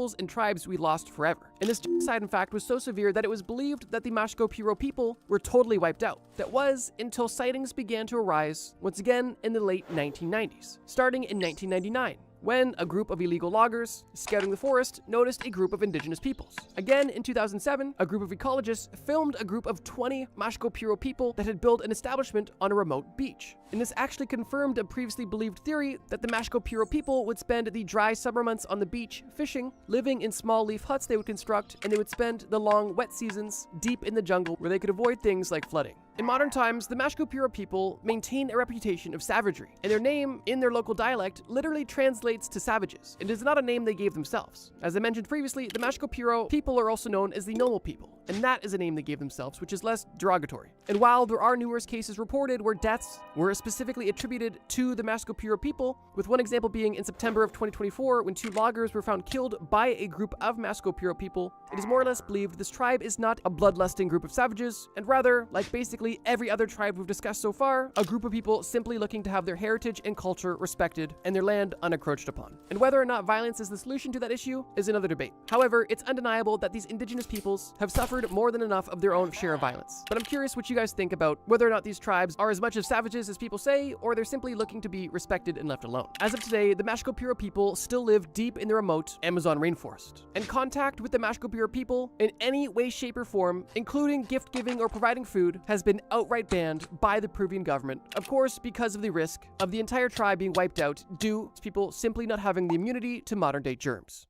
peoples and tribes we lost forever. And this genocide, in fact, was so severe that it was believed that the Mashco-Piro people were totally wiped out. That was until sightings began to arise once again in the late 1990s, starting in 1999. When a group of illegal loggers scouting the forest noticed a group of indigenous peoples. Again, in 2007, a group of ecologists filmed a group of 20 Mashco-Piro people that had built an establishment on a remote beach. And this actually confirmed a previously believed theory that the Mashco-Piro people would spend the dry summer months on the beach fishing, living in small leaf huts they would construct, and they would spend the long wet seasons deep in the jungle where they could avoid things like flooding. In modern times, the Mashco-Piro people maintain a reputation of savagery, and their name in their local dialect literally translates to savages. It is not a name they gave themselves. As I mentioned previously, the Mashco-Piro people are also known as the Nomo people, and that is a name they gave themselves, which is less derogatory. And while there are numerous cases reported where deaths were specifically attributed to the Mashco-Piro people, with one example being in September of 2024 when 2 loggers were found killed by a group of Mashco-Piro people, it is more or less believed this tribe is not a bloodlusting group of savages, and rather, like basically every other tribe we've discussed so far, a group of people simply looking to have their heritage and culture respected and their land unencroached upon. And whether or not violence is the solution to that issue is another debate. However, it's undeniable that these indigenous peoples have suffered more than enough of their own share of violence. But I'm curious what you guys think about whether or not these tribes are as much of savages as people say, or they're simply looking to be respected and left alone. As of today, the Mashco-Piro people still live deep in the remote Amazon rainforest, and contact with the Mashco-Piro people in any way, shape, or form, including gift giving or providing food, has been outright banned by the Peruvian government, of course because of the risk of the entire tribe being wiped out due to people simply not having the immunity to modern day germs.